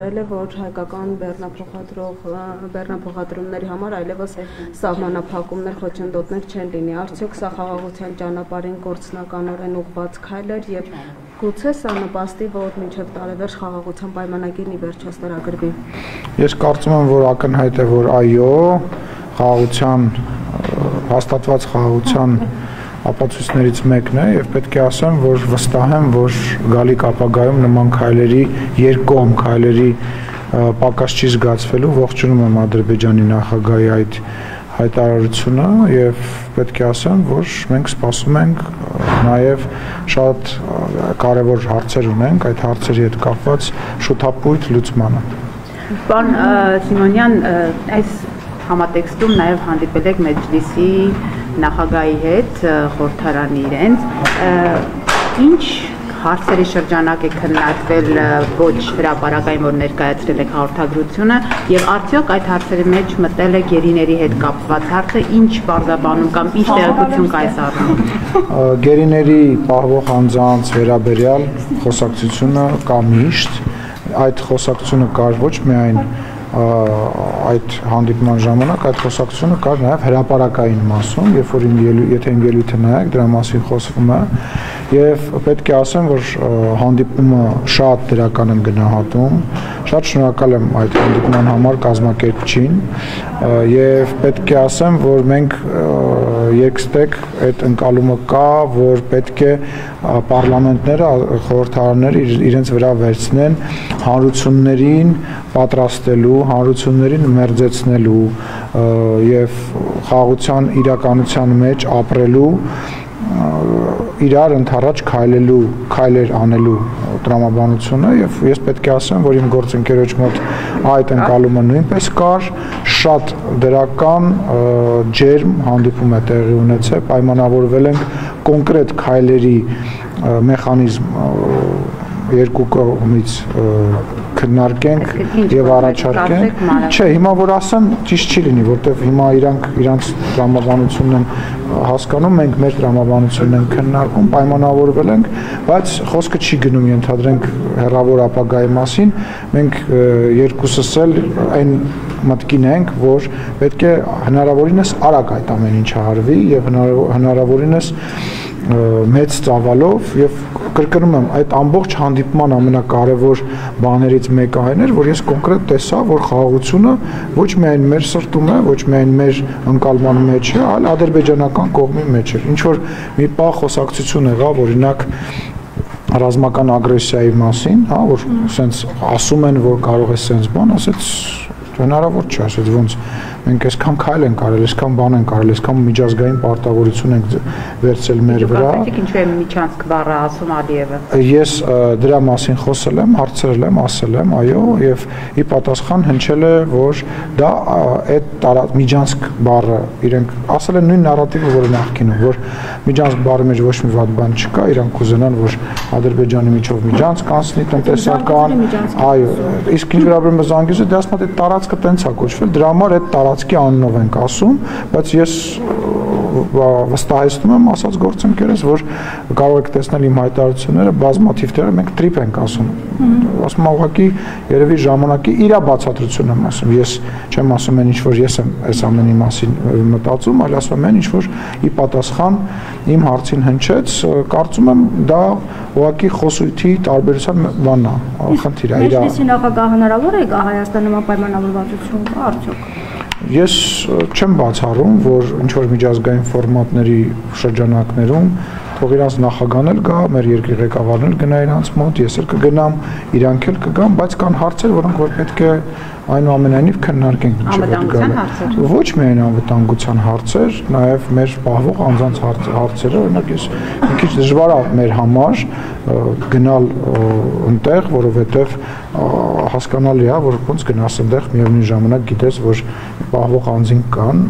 Որ հայկական բեռնափոխադրումների համար այլևս սահմանափակումներ, խոչընդոտներ չեն լինի, արդյոք սա խաղաղության ճանապարհին գործնականորեն ուղղված քայլ էր եւ գուցե սա նպաստի, որ մինչեւ տարեվերջ խաղաղության պայմանագիրն ի վերջ ստորագրվի։ Ես կարծում եմ, որ ակնհայտ է, որ այո, հաստատված խաղաղության ապացույցներից մեկն է եւ պետք է ասեմ, որ վստահ եմ, որ գալիք ապագայում նման քայլերի երկկողմ քայլերի պակաս չի զգացվելու, ողջունում եմ Ադրբեջանի նախագահի այդ հայտարարությունը եւ պետք է ասեմ, որ մենք սպասում ենք նաեւ շատ կարեւոր հարցեր ունենք, այդ հարցերի հետ կապված շուտապույտ լուծմանը։ Պարոն Սիմոնյան, այս համատեքստում նաեւ հանդիպել եք Մեջլիսի նախագահի հետ խորհրդարանի իրենց ինչ հարցերի շրջանակ է քննարկվել ոչ հրապարակային, որ ներկայացրել եք հաղորդագրությունը եւ արդյոք այդ հարցերի մեջ մտել է գերիների հետ կապված հարցը ինչ բարձրաբանում կամ ինչ տեղեկություն կա այս առումով։ Գերիների պահվող անձանց վերաբերյալ խոսակցությունը կա միշտ, այդ խոսակցությունը կար ոչ միայն այդ հանդիպման ժամանակ այդ խոսակցությունը կար նաև հրապարակային մասում, երբ որ եթե իմ ելույթը նայեք, դրա մասին խոսվում է եւ պետք է ասեմ, որ հանդիպումը շատ դրական եմ գնահատում, շատ շնորհակալ եմ այդ հանդիպման համար կազմակերպչին եւ պետք է ասեմ, որ մենք երկստեք այդ ընկալումը կա, որ պետք է պարլամենտները, խորհրդարանները իրենց վրա վերցնեն հանրություններին պատրաստելու, հանրություններին մերձեցնելու եւ խաղաղության իրականության մեջ ապրելու իրար ընդառաջ քայլեր անելու տրամաբանությունը եւ ես պետք է ասեմ, որ իմ գործընկերոջ մոտ այդ ընկալումը նույնպես կար, շատ դրական ջերմ հանդիպում է տեղի ունեցել, պայմանավորվել ենք կոնկրետ քայլերի մեխանիզմ երկու կողմից քննարկենք եւ առաջարկենք։ Չէ, հիմա որ ասեմ, ճիշտ չի լինի, որտեվ հիմա իրանք տրամաբանությունն են հասկանում, մենք մեր տրամաբանությունն ենք քննարկում, պայմանավորվել ենք, բայց խոսքը չի գնում ենթադրենք հեռավոր ապագայի մասին, մենք երկուսս էլ այն մտքին ենք, որ պետք է հնարավորինս արագ այդ ամեն ինչը արվի եւ հնարավորինս մեծ ծավալով եւ կրկնում եմ այդ ամբողջ հանդիպման ամենակարևոր բաներից մեկը այն էր, որ ես կոնկրետ տեսա, որ խաղաղությունը ոչ միայն մեր սրտում է, ոչ միայն մեր ընկալման մեջ է, այլ ադրբեջանական կողմի մեջ է։ Ինչ որ մի պահ խոսակցություն եղավ, օրինակ ռազմական ագրեսիայի մասին, հա, որ ասենց ասում են, որ կարող է սենց բան, ասեց հնարավոր չէ, ասեց ոնց մենք այսքան քայլ ենք արել, այսքան բան ենք արել, այսքան միջազգային պարտավորություն ենք վերցել մեր վրա։ Ինչու է միջանցք բառը ասում Ալիևը։ Ես դրա մասին խոսել եմ, հարցրել եմ, ասել եմ, այո, եւ ի պատասխան հնչել է, որ դա այդ միջանցք բառը իրենք ասել են նույն նարատիվը, որը նախկինում, որ միջանցք բառի մեջ ոչ մի վատ բան չկա, իրանք կուզենան, որ Ադրբեջանի միջով միջանցք անցնի տնտեսական, այո, իսկ ինչ վերաբերում է Զանգեզուրը, դե ասում եմ, այդ տարածքը տենց է կոչվել, դրա համար այդ տարածքի անունով ենք ասում, բայց ես վստահեցնում եմ ասած գործընկերս, որ կարող եք տեսնել իմ հայտարարությունները բազմաթիվ տեղը մենք տրիպ ենք ասում։ Ասում եմ ուղղակի երևի ժամանակի իր բացատրություն եմ ասում։ Ես չեմ ասում այն ինչ որ ես եմ այս ամենի մասին մտածում, այլ ասում եմ այն ինչ որ ի պատասխան իմ հարցին հնչեց, կարծում եմ դա ուղղակի խոսույթի տարբերության բանն է, խնդիր է։ Մեջլիսի նախագահ հնարավոր է Հայաստանը նման պայմանավորվածություն կա արդյոք։ Ես չեմ բացառում, որ ինչ-որ միջազգային ֆորմատների շրջանակներում թող իրանց նախագահն էլ գա, մեր երկրի ղեկավարն էլ գնա իրանց մոտ, ես էլ կգնամ, իրանք էլ կգան, բայց կան հարցեր, որոնք որ պետք է այնուամենայնիվ քննարկենք մինչև այդ գալը։ Ոչ միայն անվտանգության հարցեր, նաև մեր պահվող անձանց հարցերը, օրինակ ես մի քիչ դժվար է մեր համար գնալ այնտեղ, որովհետև հասկանալի է, որ ոնց գնաս այնտեղ միևնույն ժամանակ գիտես, որ պահվող անձինք կան։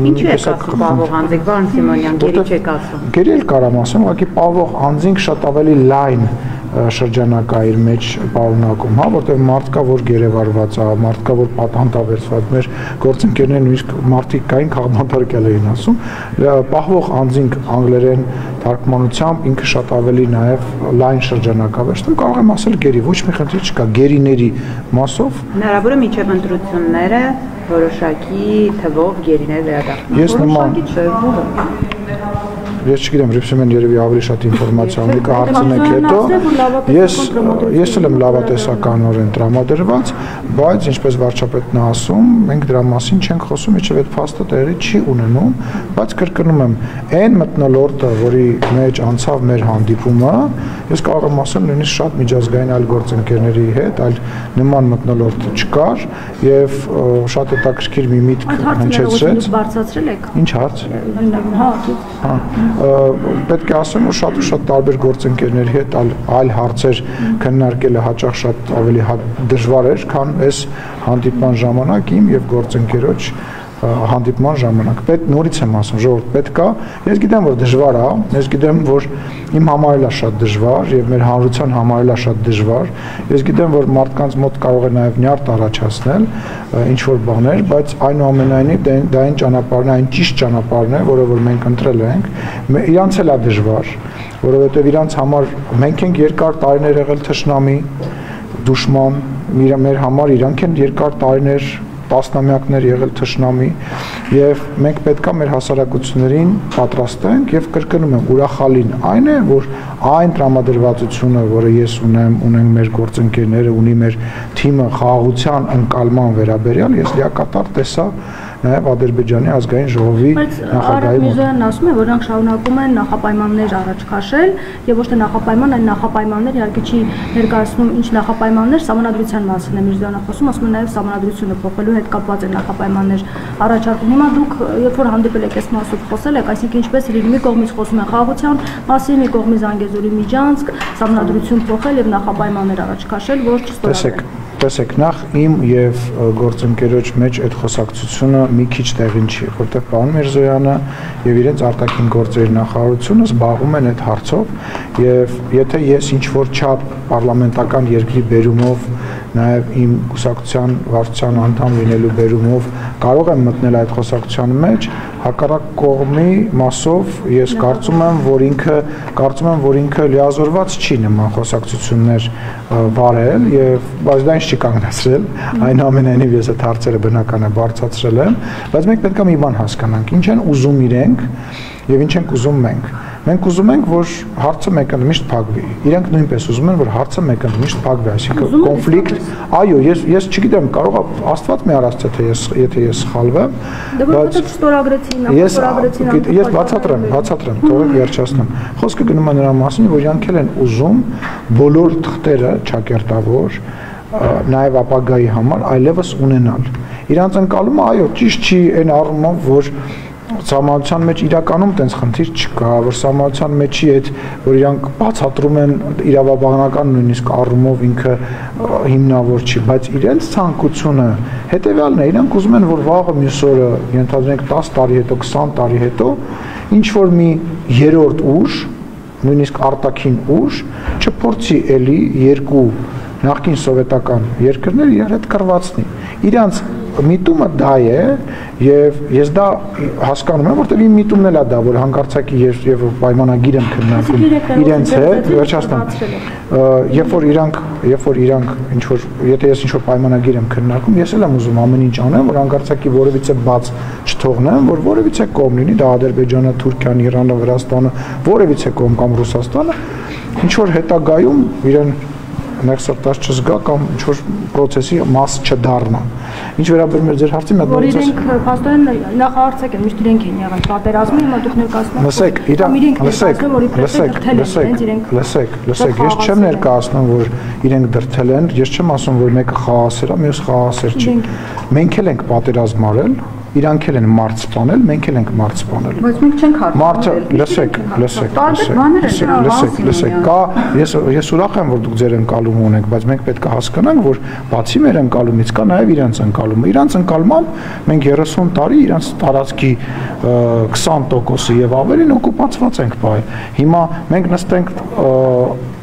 Ինչու եք ասում պահվող անձինք, պարոն Սիմոնյան, գերի չեք ասում։ Գերի էլ կարամ ասեմ, ուղղակի պահվող անձինք շատ ավելի լայն շրջանակա իր մեջ պարունակում, հա, որտեղ մարդ կա, որ գերեվարված է, մարդ կա, որ պատանտավերծված, մեր գործընկերներն նույնիսկ մարդիկ կային քաղաքապետարել էին ասում, պահվող անձինք անգլերեն թարգմանությամբ ինքը շատ ավելի նաև լայն շրջանակավերցում, կարող եմ ասել գերի, ոչ մի խնդիր չկա, գերիների մասով հնարավոր է միջև ընտրությունները որոշակի թվով գերիներ վերադառնան։ Ես նման Ես չգիտեմ, Ռիփսիմեն երևի ավելի շատ ինֆորմացիա ունի, կհարցնեք հետո։ Ես էլ եմ լավատեսականորեն տրամադրված, բայց ինչպես վարչապետն է ասում, մենք դրա մասին չենք խոսում, իջև այդ փաստը տեղի չի ունենում, բայց կրկնում եմ, այն մթնոլորտը, որի մեջ անցավ մեր հանդիպումը, ես կարող եմ ասել նույնիսկ շատ միջազգային այլ գործընկերների հետ, այլ նման մթնոլորտ չկար եւ շատ հետաքրքիր մի միտք հնչեցրեց։ Բարձրացրել եք։ Ինչ հարց։ Հա, պետք է ասեմ, որ շատ ու շատ տարբեր գործընկերների հետ այլ հարցեր քննարկելը հաճախ շատ ավելի դժվար էր, քան այս հանդիպման ժամանակ իմ եւ գործընկերոջ հանդիպման ժամանակ։ Նորից եմ ասում, ժողովուրդ պետք է, ես գիտեմ, որ դժվար է, ես գիտեմ, որ իմ համար էլ է շատ դժվար եւ մեր հանրության համար էլ է շատ դժվար։ Ես գիտեմ, որ մարդկանց մոտ կարող է նաեւ նյարդ առաջացնել ինչ որ բաներ, բայց այնուամենայնիվ դա այն ճանապարհն է, այն ճիշտ ճանապարհն է, որը որ մենք ընտրել ենք։ Իրանց էլ է դժվար, որովհետեւ իրանց համար մենք ենք երկար տարիներ եղել թշնամի, դուշման, մեր համար իրանք են երկար տարիներ տասնամյակներ եղել թշնամի եւ մենք պետքա մեր հասարակություններին պատրաստենք եւ կրկնում եմ ուրախալին այն է որ այն տրամադրվածությունը որը ես ունենք մեր գործընկերները ունի մեր թիմը խաղաղության ընկալման վերաբերյալ ես լիակատար տեսա նաև Ադրբեջանի ազգային ժողովի նախագահի մոտ։ Միրզոյանն ասում է, որ նրանք շարունակում են նախապայմաններ առաջ քաշել եւ ոչ թե նախապայման, այլ նախապայմաններ իհարկե չի ներկայացնում ինչ նախապայմաններ, սահմանադրության մասին է Միրզոյանը խոսում, ասում է նաև սահմանադրությունը փոխելու հետ կապված է նախապայմաններ առաջարկում։ Հիմա դուք երբ որ հանդիպել եք այս մասով խոսել եք, այսինքն ինչպես մի կողմից խոսում են խաղաղության մասին, մի կողմից Զանգեզուրի միջանցք, սահմանադրություն փոխել եւ նախապայմաններ առաջ քաշել, որ չստորագրեն։ Տեսեք, նախ իմ եւ գործընկերոջ մեջ այդ խոսակցությունը մի քիչ տեղին չի, որտեղ պարոն Միրզոյանը եւ իրենց արտաքին գործերի նախարարությունը զբաղվում են այդ հարցով եւ եթե ես ինչ որ չափ պարլամենտական երկրի բերումով նաև իմ կուսակցության վարչության անդամ լինելու բերումով կարող եմ մտնել այդ խոսակցության մեջ, հակառակ կողմի մասով ես կարծում եմ, որ ինքը լիազորված չի նման խոսակցություններ վարել եւ բայց դա ինչ չի կանգնացրել, այնուամենայնիվ ես այդ հարցերը բնական է բարձրացրել եմ, բայց մենք պետք է մի բան հասկանանք, ինչ են ուզում իրենք եւ ինչ ենք ուզում մենք։ Մենք ուզում ենք, որ հարցը մեկընդմիշտ փակվի։ Իրենք նույնպես ուզում են, որ հարցը մեկընդմիշտ փակվի, այսինքն կոնֆլիկտ, այո, ես չգիտեմ, կարող է Աստված մի արածը թե եթե ես սխալվեմ, բայց ստորագրեցին, ես բացատրեմ, թողեք վերջացնեմ։ Խոսքը գնում է նրա մասին, որ իրանք են ուզում բոլոր թղթերը ճակերտավոր նաև ապագայի համար այլևս ունենալ։ Իրանց ընկալումը, այո, ճիշտ չի այն առումով, որ սահմանության մեջ իրականում տենց խնդիր չկա, որ սահմանության մեջի այդ որ իրանք բացատրում են իրավաբանական նույնիսկ առումով ինքը հիմնավոր չի, բայց իրենց ցանկությունը հետեւյալն է, իրանք ուզում են որ վաղը մյուս օրը ենթադրենք 10 տարի հետո, 20 տարի հետո ինչ որ մի երրորդ ուժ, նույնիսկ արտաքին ուժ չփորձի էլի երկու նախկին սովետական երկրներ իրար հետ կռվածնի։ Իրանց միտումը դա է եւ ես դա հասկանում եմ, որտեղ իմ միտումն էլ է դա, որ հանկարծակի եւ պայմանագիր եմ քննարկում իրենց հետ, վերջացնեմ։ Երբ որ իրանք ինչ որ եթե ես ինչ որ պայմանագիր եմ քննարկում, ես էլ եմ ուզում ամեն ինչ անեմ, որ հանկարծակի որևիցե բաց չթողնեմ, որ որևիցե կողմ լինի, դա Ադրբեջանը, Թուրքիան, Իրանը, Վրաստանը, որևիցե կողմ կամ Ռուսաստանը, ինչ որ հետագայում իրեն ներսրտած չզգա կամ ինչ-որ process-ի մաս չդառնա։ Ինչ վերաբերում է ձեր հարցի մեջ, որ իրենք փաստորեն նախարարցակ են, միշտ իրենք են եղել պատերազմի, հիմա դուք ներկայացնում Լսեք, ես չեմ ներկայացնում, որ իրենք դրթել են, ես չեմ ասում, որ մեկը խաղաղասեր է, մյուսը խաղաղասեր չի։ Մենք էլ ենք պատերազմ արել, իրանք էլ են մարդ սպանել, մենք էլ ենք մարդ սպանել։ Բայց մենք չենք հարցնում։ Մարդը, լսեք, կա, ես ուրախ եմ, որ դուք ձեր ընկալումը ունեք, բայց մենք պետք է հասկանանք, որ բացի մեր ընկալումից կա նաև իրանց ընկալումը։ Իրանց ընկալմամբ մենք 30 տարի իրանց տարածքի 20%-ը եւ ավելին օկուպացված ենք բայ։ Հիմա մենք նստենք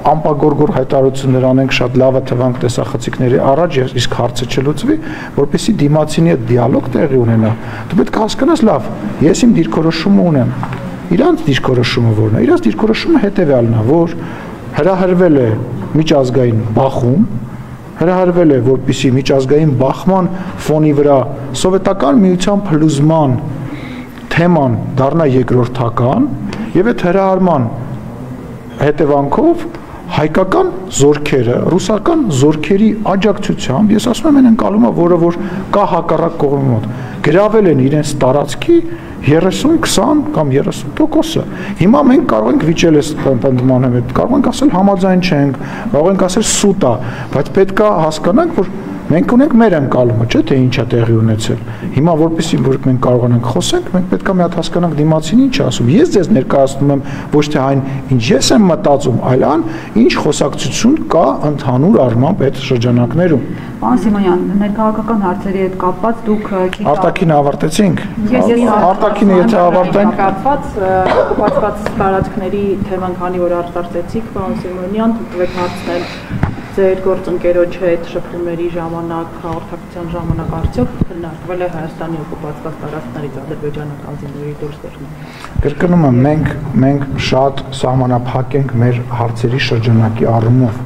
ամպագորգոր հայտարարություններ անենք, շատ լավ է թվանք տեսախցիկների առաջ, իսկ հարցը չլուծվի, որպեսզի դիմացինի հետ դիալոգ տեղի ունենա։ Դու պետք է հասկանաս լավ, ես իմ դիրքորոշումը ունեմ։ Իրանց դիրքորոշումը որն է։ Իրանց դիրքորոշումը հետևյալն է, որ հրահրվել է միջազգային բախում, հրահրվել է, որպեսզի միջազգային բախման ֆոնի վրա սովետական միության փլուզման թեման դառնա երկրորդական, եւ այդ հրահարման հետևանքով հայկական զորքերը, ռուսական զորքերի աջակցությամբ, ես ասում եմ, այն ընկալումը, որը որ կա հակառակ կողմի մոտ, գրավել են իրենց տարածքի 30-20 կամ 30%-ը։ Հիմա մենք կարող ենք վիճել այս պնդմանը հետ, կարող ենք ասել համաձայն չենք, կարող ենք ասել սուտ է, բայց պետք է հասկանանք, որ մենք ունենք մեր ընկալումը, չէ՞ թե ինչ է տեղի ունեցել։ Հիմա որպեսզի որ մենք կարողանանք խոսենք, մենք պետք է մի հատ հասկանանք դիմացին ինչ է ասում։ Ես ձեզ ներկայացնում եմ ոչ թե այն, ինչ ես եմ մտածում, այլ այն, ինչ խոսակցություն կա ընդհանուր առմամբ այդ շրջանակներում։ Պարոն Սիմոնյան, ներքաղաքական հարցերի հետ կապված դուք Արտաքինը ավարտեցինք։ Արտաքինը եթե ավարտենք, կապված օկուպացված տարածքների թեման, քանի որ արտարծեցիք, պարոն Սիմոնյան, դուք հարցնել ձեր գործընկերոջ հետ շփումների ժամանակ, հաղորդակցության ժամանակ արդյոք քննարկվել է Հայաստանի օկուպացված տարածքներից ադրբեջանական զինվորների դուրս բերումը։ Կրկնում եմ, մենք շատ սահմանափակ ենք մեր հարցերի շրջանակի առումով,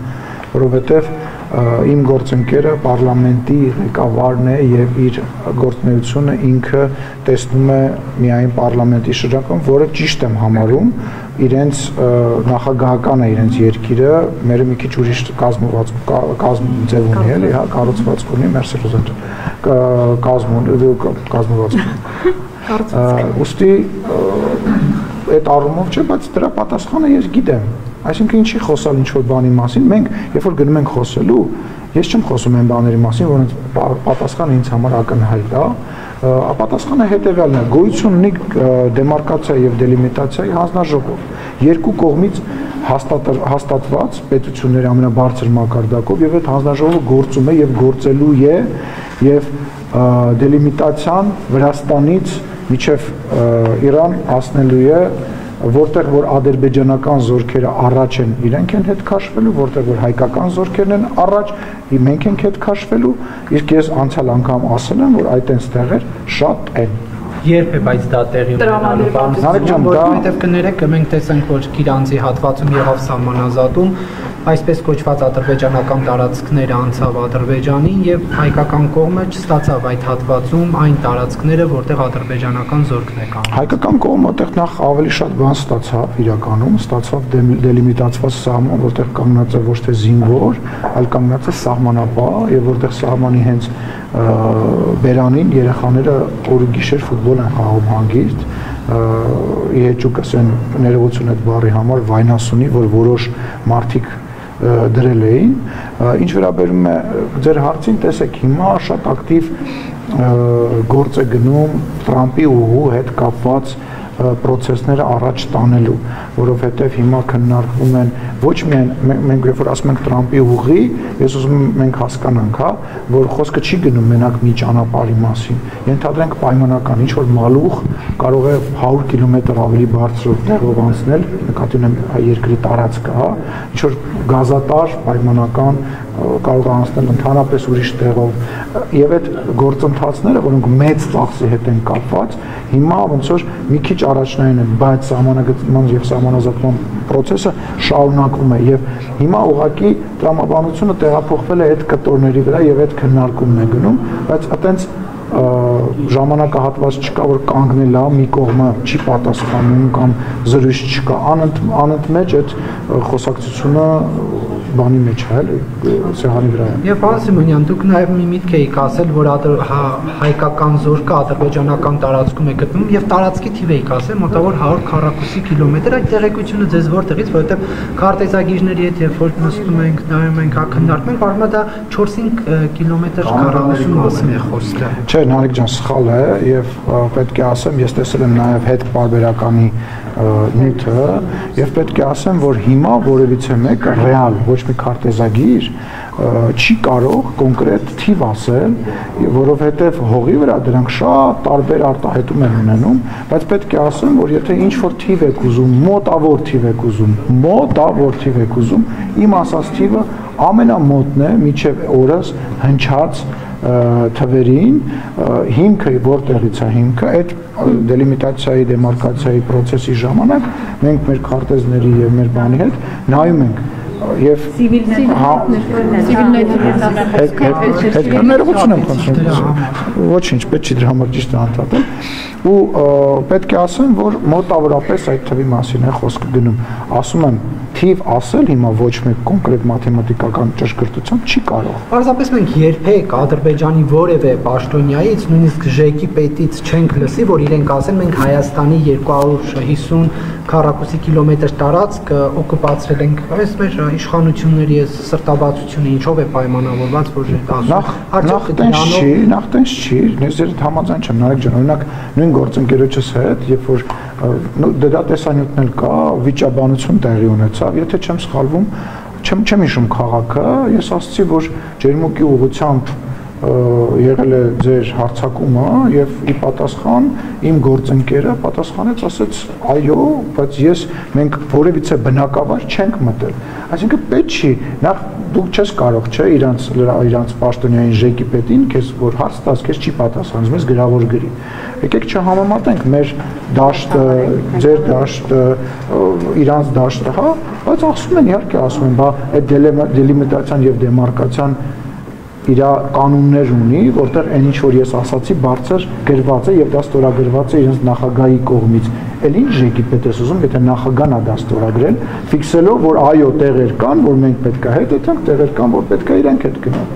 որովհետև իմ գործընկերը պարլամենտի ղեկավարն է եւ իր գործունեությունը ինքը տեսնում է միայն պարլամենտի շրջանում, որը ճիշտ եմ համարում, իրենց նախագահական է իրենց երկիրը, մերը մի քիչ ուրիշ կազմվածք ունի, էլի, հա, կառուցվածք ունի, մերսի Ռոզան կազմվածք ունի։ Ուստի այդ առումով չէ, բայց դրա պատասխանը ես գիտեմ։ Այսինքն ինչի խոսալ ինչ-որ բանի մասին, մենք երբ որ գնում ենք խոսելու, ես չեմ խոսում այն բաների մասին, որոնց պատասխանը ինձ համար ակնհայտ է, պատասխանը հետևյալն է, գոյություն ունի դեմարկացիա եւ դելիմիտացիայի հանձնաժողով, երկու կողմից հաստատված պետությունների ամենաբարձր մակարդակով եւ այդ հանձնաժողովը գործում է եւ գործելու է եւ դելիմիտացիան Վրաստանից մինչեւ Իրան հասնելու է, որտեղ որ ադրբեջանական զորքերը առաջ են, իրենք են հետ քաշվելու, որտեղ որ հայկական զորքերն են առաջ, մենք ենք հետ քաշվելու, իսկ ես անցյալ անգամ ասել եմ, որ այդ այնտեղ շատ են։ Երբ է բայց դա տեղի ունենալու, որովհետև կներեք, մենք տեսանք, որ Կիրանձի հատվածում եղավ սահմանազատում, այսպես կոչված ադրբեջանական տարածքները անցավ Ադրբեջանին եւ հայկական կողմը չստացավ այդ հատվածում այն տարածքները, որտեղ ադրբեջանական զորքն է կանգնած։ Հայկական կողմը այդտեղ նախ ավելի շատ բան ստացավ իրականում, ստացավ դելիմիտացված սահման, որտեղ կանգնած է ոչ թե զինվոր, այլ կանգնած է սահմանապահ եւ որտեղ սահմանի հենց բերանին երեխաները օր ու գիշեր ֆուտբոլ են խաղում հանգիստ, իհեճուկ ասեն ներողություն այդ բառի համար վայնասունի, որ որոշ մարդիկ դրել էին, ինչ վերաբերում է ձեր հարցին, տեսեք հիմա շատ ակտիվ գործ է գնում Տրամպի ուղու հետ կապված process-ները առաջ տանելու, որովհետև հիմա քննարկվում են ոչ միայն մենք երբ որ ասում ենք Տրամպի ուղի, ես ուզում եմ մենք հասկանանք, հա, որ խոսքը չի գնում մենակ մի ճանապարհի մասին։ Ենթադրենք պայմանական ինչ որ մալուխ կարող է 100 կիլոմետր ավելի բարձր տեղով անցնել, նկատի ունեմ երկրի տարածքը, հա, ինչ որ գազատար պայմանական կարող է անցնել ընդհանրապես ուրիշ տեղով եւ այդ գործընթացները, որոնք մեծ ծախսի հետ են կապված, հիմա ոնց որ մի քիչ առաջնային են, բայց սահմանագծման եւ սահմանազատման process-ը շարունակվում է եւ հիմա ուղղակի տրամաբանությունը տեղափոխվել է այդ կտորների վրա եւ այդ քննարկումն է գնում, բայց այտենց ժամանակահատված չկա, որ կանգնել է մի կողմը չի պատասխանում կամ զրույց չկա, անընդմեջ այդ խոսակցությունը բանի մեջ է, սեղանի վրա է։ Եվ պարոն Սիմոնյան, դուք նաև մի միտք եք ասել, որ հայկական զորքը ադրբեջանական տարածքում է գտնվում եւ տարածքի թիվ եք ասել, մոտավոր 100 քառակուսի կիլոմետր, այդ տեղեկությունը ձեզ որտեղից, որովհետեւ քարտեզագիրների հետ երբ որ նստում ենք, նայում ենք, քննարկում ենք, կարող է դա 4-5 կիլոմետր քառակուսու մասին է խոսքը։ Չէ, Չէ, Նարեկ ջան, սխալ է եւ պետք է ասեմ, ես տեսել եմ նաեւ հետ պարբերականի նյութը եւ պետք է ասեմ, որ հիմա որևիցե մեկը ռեալ, ոչ մի քարտեզագիր չի կարող կոնկրետ թիվ ասել, որովհետեւ հողի վրա դրանք շատ տարբեր արտահայտում են ունենում, բայց պետք է ասեմ, որ եթե ինչ որ թիվ եք ուզում, մոտավոր թիվ եք ուզում, իմ ասած թիվը ամենամոտն է միջև օրս հնչած թվերին, հիմքը որտեղից է հիմքը, այդ դելիմիտացիայի, դեմարկացիայի process-ի ժամանակ մենք մեր քարտեզների եւ մեր բանի հետ նայում ենք եւ ոչինչ, պետք չի դրա համար ճիշտ անդրադառնալ ու պետք է ասեմ, որ մոտավորապես այդ թվի մասին է խոսքը գնում, ասում եմ թիվ ասել հիմա ոչ մեկ կոնկրետ մաթեմատիկական ճշգրտությամբ չի կարող։ Պարզապես մենք երբեք Ադրբեջանի որևէ պաշտոնյայից, նույնիսկ ԺԵԿ-ի պետից չենք լսի, որ իրենք ասեն մենք Հայաստանի 250 քառակուսի կիլոմետր տարածք օկուպացրել ենք, այս մեր իշխանությունների այս սրտաբացությունը ինչով է պայմանավորված, որ ասում նախ տենց չի, ես ձեր հետ համաձայն չեմ, Նարեկ ջան, օրինակ նույն գործընկերոջս հետ, երբ որ դրա տեսանյութն էլ կա, վիճաբանություն տեղի ունեցավ, եթե չեմ սխալվում, չեմ հիշում քաղաքը, ես ասացի, որ ջերմուկի ուղղությամբ եղել է ձեր հարձակումը եւ ի պատասխան իմ գործընկերը պատասխանեց, ասեց այո, բայց մենք որևիցե բնակավար չենք մտել։ Այսինքն պետք չի, նախ դուք չես կարող, չէ, իրանց պաշտոնյային ԺԵԿ-ի պետին, քեզ որ հարց տաս, քեզ չի պատասխանում, ես գրավոր գրի։ Եկեք չհամեմատենք մեր դաշտը, ձեր դաշտը, իրանց դաշտը, հա, բայց ասում են, իհարկե ասում են, բա այդ դելիմիտացիան եւ դեմարկացիան իր կանոններ ունի, որտեղ այն ինչ որ ես ասացի բարձր գրված է եւ դա ստորագրված է իրենց նախագահի կողմից։ Էլ ինչ ԺԵԿ-ի պետք է ուզում, եթե նախագահն է դա ստորագրել, ֆիքսելով, որ այո, տեղեր կան, որ մենք պետք է հետ եթենք, տեղեր կան, որ պետք է իրենք հետ գնան։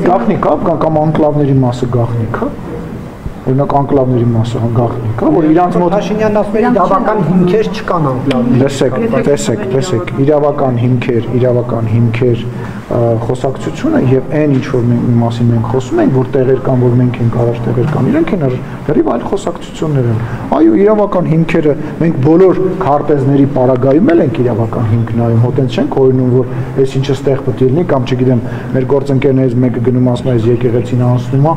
Գաղտնիք է, կամ անկլավների մասը գաղտնիք է։ Օրինակ անկլավների մասը գաղտնիք է, որ իրանց մոտ Փաշինյանն ասում է իրավական հիմքեր չկան անկլավների։ Տեսեք, իրավական հիմքեր խոսակցությունը եւ այն ինչ որ մասին մենք խոսում ենք, որ տեղեր կան, որ մենք ենք առաջ տեղեր կան, իրենք են դեռ այլ խոսակցություններ են։ Այո, իրավական հիմքերը մենք բոլոր քարտեզների պարագայում էլ ենք իրավական հիմք նայում, հոտենց չենք օրինում, որ այս ինչը ստեղ պետք է լինի, կամ չգիտեմ, մեր գործընկերներից մեկը գնում ասում է, այս եկեղեցին անցնում է,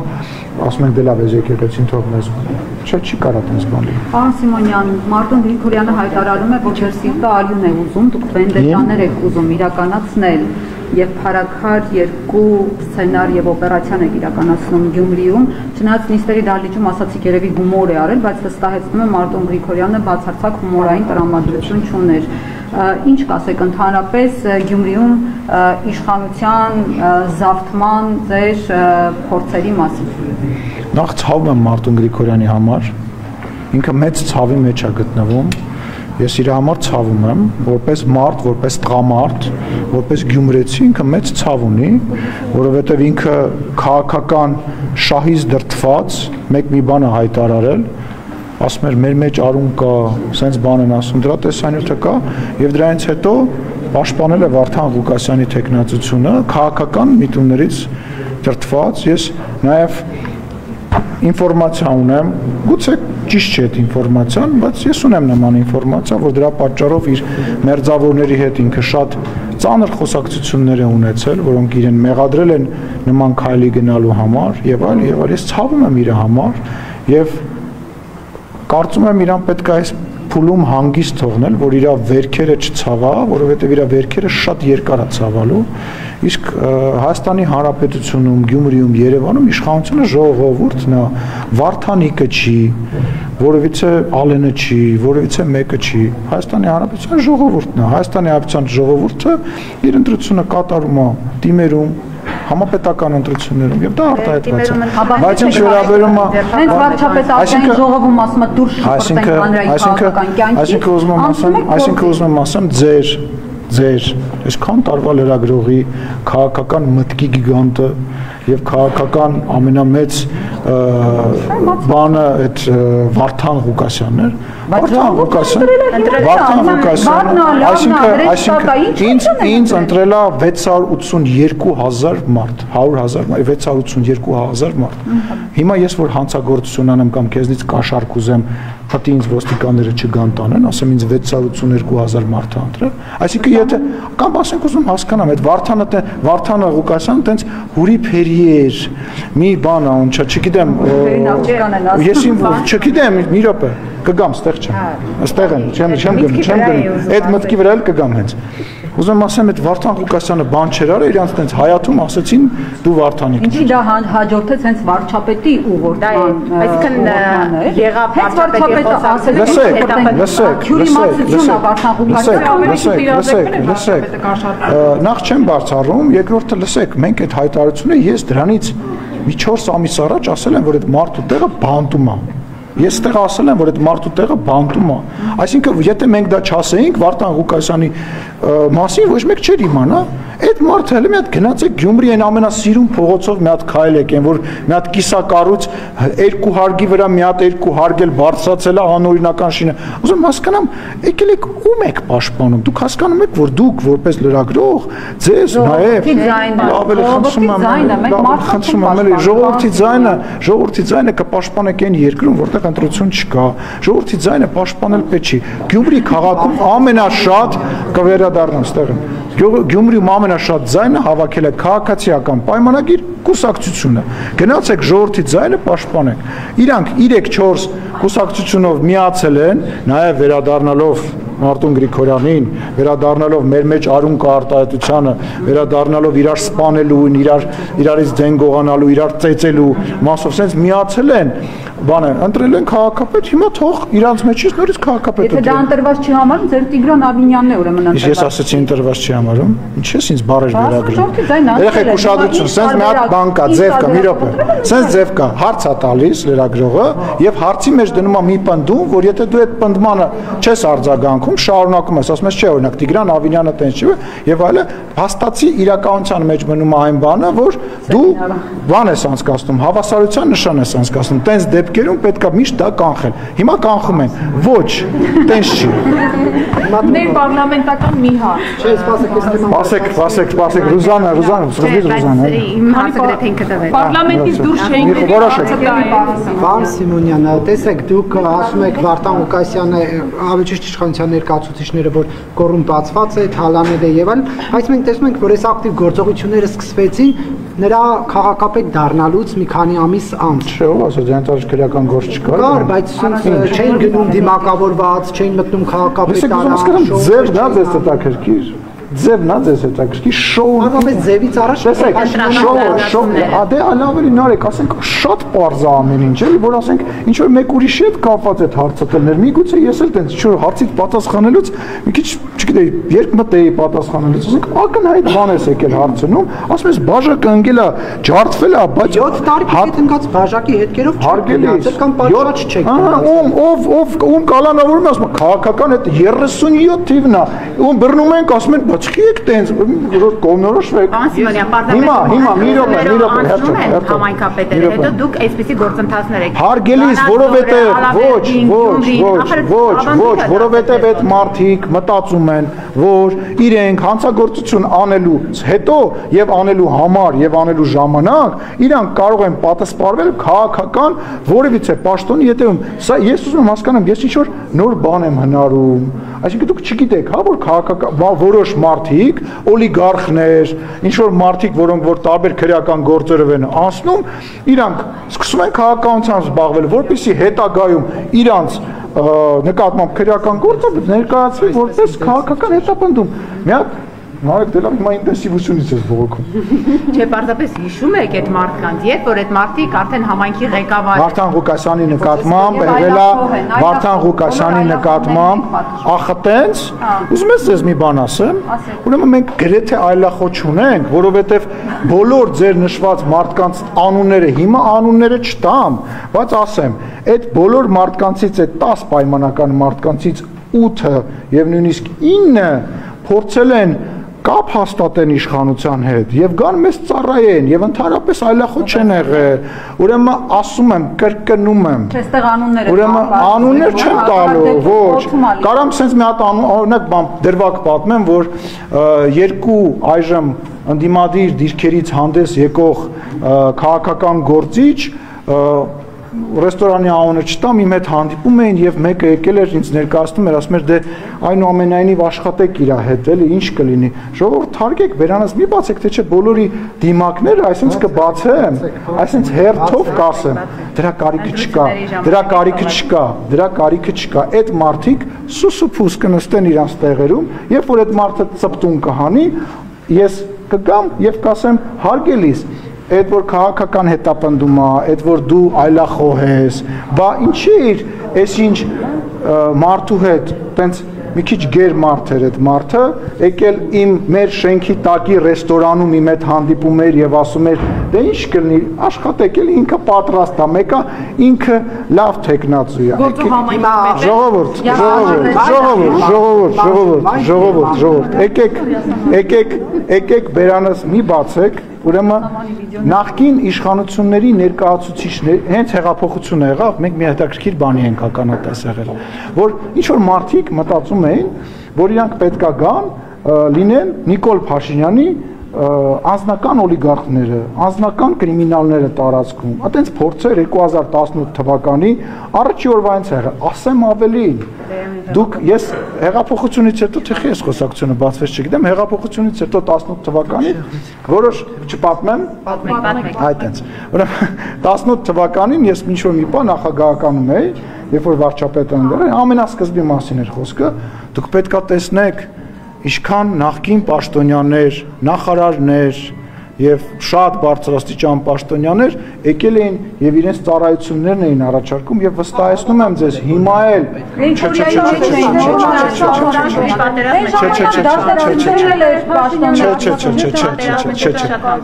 ասում ենք դե լավ, այս եկեղեցին թողնես։ Չի կարա տես բան լինի։ Պարոն Սիմոնյան, Մարտուն Գրիգորյանը հայտարարում է, որ ձեր սիրտը արյուն է ուզում, դուք վենդետաներ եք ուզում իրականացնել եւ փառաքար երկու սցենար եւ օպերացիան եք իրականացնում Գյումրիում, չնայած նիստերի դահլիճում ասացիք երևի հումոր է արել, բայց վստահեցնում եմ Մարտուն Գրիգորյանը բացարձակ հումորային տրամադրություն չուներ։ Ինչ կասեք ընդհանրապես Գյումրիում իշխանության զավթման ձեր փորձերի մասին։ Նախ ցավում եմ Մարտուն Գրիգորյանի համար, ինքը մեծ ցավի մեջ է գտնվում։ Ես իր համար ցավում եմ, որպես մարդ, որպես տղամարդ, որպես գյումրեցի ինքը մեծ ցավ ունի, որովհետև ինքը քաղաքական շահից դրդված մի բան է հայտարարել, ասում էր մեր մեջ արուն կա, սենց բան են ասում, դրա տեսանյութը կա, եւ դրանից հետո պաշտպանել է Վարդան Ղուկասյանի թեկնածությունը քաղաքական միտումներից դրդված, ես նաեւ ինֆորմացիա ունեմ, գուցե ճիշտ չէ այդ ինֆորմացիան, բայց ես ունեմ նման ինֆորմացիա, որ դրա պատճառով իր մերձավորների հետ ինքը շատ ծանր խոսակցություններ է ունեցել, որոնք իրեն մեղադրել են նման քայլի գնալու համար եւ այլ, ես ցավում եմ իր համար եւ կարծում եմ իրան պետք է այս փուլում հանգիստ թողնել, որ իր վերքերը չցավա, որովհետև իր վերքերը շատ երկար է ցավալու, իսկ Հայաստանի Հանրապետությունում, Գյումրիում, Երևանում իշխանությունը ժողովուրդն է, Վարդանիկը չի, որևիցե Ալենը չի, որևիցե մեկը չի, Հայաստանի Հանրապետության ժողովուրդն է, Հայաստանի Հանրապետության ժողովուրդը իր ընտրությունը կատարում է դիմերում, համապետական ընտրություններում եւ դա արտահայտված է, բայց ինչ վերաբերում է հենց վարչապետական ժողովում ասում է դուրս շփոթենք հանրային քաղաքական կյանքից, այսինքն ուզում եմ ասեմ ձեր ձեր այսքան տարվա լրագրողի քաղաքական մտքի գիգանտը եւ քաղաքական ամենամեծ բանը այդ Վարդան Ղուկասյանն էր։ Վարդան Ղուկասյանը, այսինքն ինձ ընտրելա 682,000 մարդ, 100,000, 682,000 մարդ։ Հիմա ես որ հանցագործություն անեմ կամ քեզնից կաշառք ուզեմ, հատի ինձ ոստիկանները չգան տանեն, ասեմ ինձ 682,000 մարդ է ընտրել։ Այսինքն եթե կամ ասենք ուզում հասկանամ, այդ Վարդանը Ղուկասյանը տենց հուրի փերի էր, մի բան ա, ունչա, չգիտեմ, ես չգիտեմ, մի րոպե, կգամ, ստեղ չեմ, ստեղ եմ, չեմ գնում, այդ մտքի վրա էլ կգամ հենց։ Ուզում ասեմ, այդ Վարդան Ղուկասյանը բան չէր արել, իրանց տենց հայաթում ասեցին դու Վարդանիկ։ Ինչի դա հաջորդեց հենց վարչապետի ուղղորդման, այսինքն եղավ վարչապետը ասել նախ չեմ բարձրանում, երկրորդը լսեք, մենք այդ հայտարարությունը ես դրանից մի 4 ամիս առաջ ասել եմ, որ այդ մարդու տեղը բանտում է։ Ես ստեղ ասել եմ, որ այդ մարդու տեղը բանտում է։ Այսինքն, եթե մենք դա չասեինք Վարդան Ղուկասյանի մասին, ոչ մեկ չէր իմանա, այդ մարդը հենց մի հատ գնաց է Գյումրի այն ամենասիրուն փողոցով մի հատ քայլ եկեն, որ մի հատ կիսակառույց 2 հարգի վրա մի հատ 2 հարգել բարձրացել է անօրինական շինը։ Ուզում հասկանամ, եկել եք ում եք պաշտպանում։ Դուք հասկանում եք, որ դուք որպես լրագրող ձեզ նաև ժողովրդի ձայնը կպաշտպանեք այն երկրում, որտեղ ընտրություն չկա։ Ժողովրդի ձայնը պաշտպանել պետք չի։ Գյումրի քաղաքում ամենաշատ կվերադառնամ ստեղ։ Գյումրիում ամենաշատ ձայնը հավաքել է քաղաքացիական պայմանագիր կուսակցությունը։ Գնացեք ժողովրդի ձայնը պաշտպանեք։ Իրանք 3-4 կուսակցությունով միացել են, նաև վերադառնալով Մարտուն Գրիգորյանին, վերադառնալով մեր մեջ արուն արտահայտությանը, վերադառնալով իրար սպանելուն, իրարից դեն գողանալու, իրար ծեծելու մասով sense միացել են, բանը ընտրել են քաղաքապետ, հիմա թող իրանց մեջից նորից քաղաքապետ ընտրեն։ Եթե դա ընտրված չի համարում, ձեր Տիգրան Ավինյանն է ուրեմն ընտրված։ Ես ասացի ընտրված չի համարում։ Ինչ ես ինձ բառեր վերագրում։ Երեք ուշադրություն, sense մի հատ բան կա, ձև կա, մի րոպե։ Sense ձև կա, հարց է տալիս լրագրողը եւ հարցի մեջ դնում է մի պնդում, որ եթե դու այդ պնդմանը չես արձագանքում, շարունակում ես, ասում ես չէ, օրինակ Տիգրան Ավինյանը տենց չի եւ այլը, հաստատի իրականության մեջ մնում է այն բանը, որ դու բան ես անցկացնում, հավասարության նշան ես անցկացնում, տենց դեպքերում պետքա միշտ դա կանխել։ Հիմա կանխում են։ Ոչ, տենց չի։ Ներպարլամենտական մի հարց։ Չէ, սպասեք, Ռուզանա, իմ հարցը գրեթե ինքը տվել։ Պարլամենտից դուրս չէինք Պարոն Սիմոնյան, տեսեք, դուք ասում եք Վարդան Ղուկասյանը ավելի ճիշտ իշխանության ներկայացուցիչները, որ կոռումպացված է, թալանել է եւ այլն, բայց մենք տեսնում ենք, որ այս ակտիվ գործողությունները սկսվեցին նրա քաղաքապետ դառնալուց մի քանի ամիս անց։ Չէ, ով ասա, դրանց առաջ քրեական գործ չկար։ Կար, բայց չէին գնում դիմակավորված, չէին մտնում քաղաքապետ դառնալ։ Ձև դա ձեզ հետաքրքիր։ Ձևն է ձեզ հետաքրքիր շոու։ Անվամբ ձևից առաջ շոու, ադե անավելի նարեք, ասենք շատ պարզ է ամեն ինչ, էլի, որ ասենք ինչ որ մեկ ուրիշի հետ կապված այդ հարցը տներ։ Միգուցե ես էլ տենց ինչ-որ հարցից պատասխանելուց մի քիչ, չգիտեի, երբ մտեի պատասխանելուց, ասենք ակնհայտ բան ես եկել հարցնում, ասում ես բաժակը ընկել է, ջարդվել է, բայց 7 տարի հետ ընկած բաժակի հետքերով հարգելի կամ պատրաստ չեք։ Ում կալանավորում է, ասում է քաղաքական այդ 37 թիվն է, ում բռնում ենք, ասում են Չի եք տենց կողմնորոշվեք։ Հիմա մի րոպե, համայնքապետերը, հետո դուք այսպիսի գործընթացներ եք։ Հարգելիս, որովհետև այդ մարդիկ մտածում են, որ իրենք հանցագործություն անելուց հետո եւ անելու համար եւ անելու ժամանակ իրանք կարող են պատասխանվել քաղաքական որևիցե պաշտոնի հետևում։ Սա ես ուզում եմ հասկանամ, ես ինչ որ նոր բան եմ հնարում։ Այսինքն դուք չգիտեք, հա, որ քաղաքական որոշ մարդիկ, օլիգարխներ, ինչ որ մարդիկ, որոնք որ տարբեր քրեական գործերով են անցնում, իրանք սկսում են քաղաքականությամբ զբաղվել, որպեսզի հետագայում իրանց նկատմամբ քրեական գործը ներկայացվի որպես քաղաքական հետապնդում։ Մի հատ Նարեկ դելավ հիմա ինտենսիվությունից ես բողոքում։ Չէ, պարզապես հիշում եք այդ մարդկանց, երբ որ այդ մարդիկ արդեն համայնքի ղեկավար Վարդան Ղուկասյանի նկատմամբ եղել է Վարդան Ղուկասյանի նկատմամբ ախտենց, ուզում ես ձեզ մի բան ասեմ, ուրեմն մենք գրեթե այլախոչ ունենք, որովհետև բոլոր ձեր նշված մարդկանց անունները հիմա անունները չտամ, բայց ասեմ, այդ բոլոր մարդկանցից այդ 10 պայմանական մարդկանցից 8-ը եւ նույնիսկ 9-ը փորձել են կապ հաստատեն իշխանության հետ եւ գան մեզ ծառայեն եւ ընդհանրապես այլախոտ չեն եղել ուրեմն ասում եմ կրկնում եմ այստեղ անունները ուրեմն անուններ չեմ տալու ոչ կարամ sense մի հատ օրինակ բան դրվակ պատմեմ որ երկու այժմ ընդդիմադիր դիրքերից հանդես եկող քաղաքական գործիչ ռեստորանի անունը չտամ իմ հետ հանդիպում էին եւ մեկը եկել էր ինձ ներկայացնում էր ասում էր դե այնուամենայնիվ աշխատեք իր հետ էլի ինչ կլինի ժողովուրդ թարգեք վերանս մի բացեք թե չէ բոլորի դիմակները այսինքն կբացեմ այսինքն հերթով կասեմ դրա կարիքը չկա այդ մարդիկ սուսուփուս կնստեն իրանց տեղերում երբ որ այդ մարդը ծպտուն կհանի ես կգամ եւ կասեմ հարգելիս այդ որ քաղաքական հետապնդում է, այդ որ դու այլախոհ ես, բա ինչի իր այս ինչ մարդու հետ, տենց մի քիչ գեր մարդ էր այդ մարդը, եկել իմ մեր շենքի տակի ռեստորանում իմ հետ հանդիպում էր եւ ասում էր, դե ինչ կլինի, աշխատեք էլ ինքը պատրաստ է, մեկը ինքը լավ տեխնացու է։ Ժողովուրդ, եկեք բերանս մի բացեք ուրեմն նախկին իշխանությունների ներկայացուցիչներ հենց հեղափոխությունը եղավ մենք մի հետաքրքիր բանի ենք ականատես եղել որ ինչ որ մարդիկ մտածում էին որ իրանք պետքա գան լինեն Նիկոլ Փաշինյանի անձնական օլիգարխները, անձնական կրիմինալները տարածքում, այտենց փորձեր 2018 թվականի առաջի օրվանից եղել, ասեմ ավելին, դուք ես հեղափոխությունից հետո թե ես խոսակցությունը բացվեց չգիտեմ, հեղափոխությունից հետո 18 թվականի որոշ չպատմեմ, այտենց, 18 թվականին ես ինչ-որ մի բան նախագահականում էի, երբ որ վարչապետը ընդեր էր, ամենասկզբի մասին էր խոսքը, դուք պետքա տեսնեք Ինչքան նախկին պաշտոնյաներ, նախարարներ եւ շատ բարձրաստիճան պաշտոնյաներ եկել էին եւ իրենց ծառայություններն էին առաջարկում եւ վստահեցնում եմ ձեզ հիմա էլ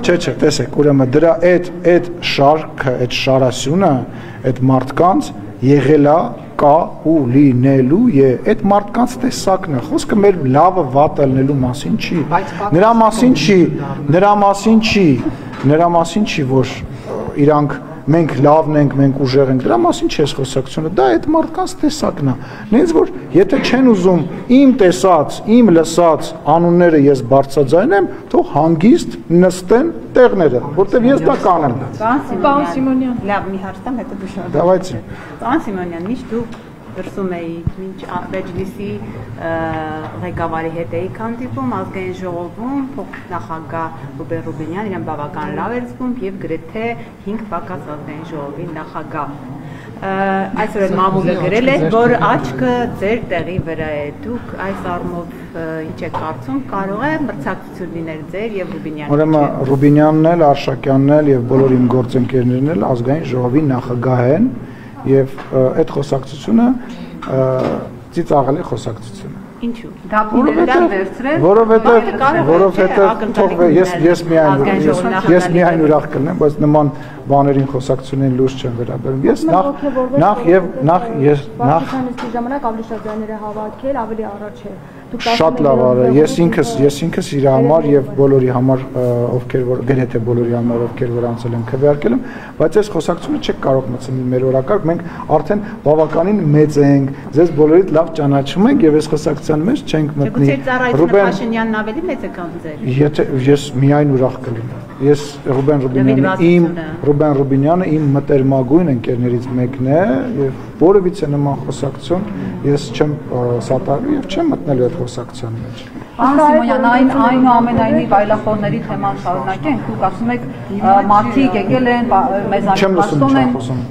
չէ տեսեք ուրեմն դրա այդ շարքը այդ շարասյունը այդ մարդկանց եղել է կա ու լինելու է այդ մարդկանց տեսակն է խոսքը մեր լավը վատը լինելու մասին չի նրա մասին չի որ իրանք մենք լավն ենք մենք ուժեղ ենք դրա մասին չի խոսակցությունը դա այդ մարդկանց տեսակն է նենց որ եթե չեն ուզում իմ տեսած իմ լսած անունները ես բարձրաձայնեմ թող հանգիստ նստեն տեղները որտեվ ես դա կանեմ Պարոն Սիմոնյան լավ մի հարց տամ հետո դու շարունակ Դավայցի Պարոն Սիմոնյան միշտ դու դրսում էի մինչ Մեջլիսի ղեկավարի հետ էի հանդիպում ազգային ժողովում փոխնախագահ Ռուբեն Ռուբենյան իրեն բավական լավ էր զգում եւ գրեթե 5 պակաս ազգային ժողովի նախագահ այսօր մամուլը գրել է որ աչքը ձեր տեղի վրա է դուք այս առումով ինչ եք կարծում կարող է մրցակցություն լինել ձեր եւ Ռուբենյանի ուրեմն Ռուբենյանն էլ Արշակյանն էլ եւ բոլոր իմ գործընկերներն էլ ազգային ժողովի նախագահ են եւ այդ խոսակցությունը ծիծաղելի խոսակցություն Ինչու դապուներն վերցրել որովհետեւ թող ես միայն ուրախ կլինեմ բայց նման բաներին խոսակցություններին լուրջ չեմ վերաբերում ես նախ ժամանակ ավելի շատ ձայները հավաքել ավելի առաջ է շատ լավ արա ես ինքս իր համար եւ բոլորի համար ովքեր որ գրեթե բոլորի համար ովքեր որ անցել են քվեարկել եմ բայց այս խոսակցությունը չեք կարող մտցնել մեր օրակարգ մենք արդեն բավականին մեծ ենք ձեզ բոլորիդ լավ ճանաչում ենք եւ այս խոսակցության մեջ չենք մտնի Ռուբեն Փաշինյանն ավելի մեծ է քան ձեր եթե ես միայն ուրախ կլինեմ ես Ռուբեն Ռուբենյանը իմ մտերմագույն ընկերներից մեկն է եւ որևիցե նման խոսակցություն ես չեմ սատարելու եւ չեմ մտնելու այդ խոսակցության մեջ Պարոն Սիմոնյան այնուամենայնիվ այլախոհների թեման շարունակենք դուք ասում եք մարդիկ եկել են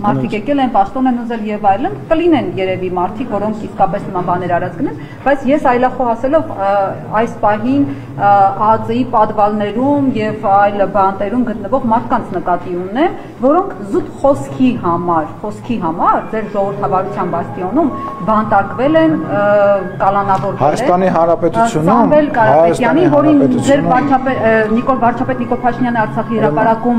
մարդիկ եկել են պաշտոն են ուզել եւ այլն կլինեն երևի մարդիկ որոնք իսկապես նման բաներ արած գնեն բայց ես այլախոհ ասելով այս պահին ԱԱԾ-ի պատվալներում եւ այլ բանտերում գտնվող մարդկանց նկատի ունեմ որոնք զուտ խոսքի համար ձեր ժողովրդավարության բաստիոնում բանտարկվել են կալանավորվել Հայաստանի Հանրապետությունում Սամվել Կարապետյանի, որին ձեր Նիկոլ վարչապետ Նիկոլ Փաշինյանը Արցախի հրապարակում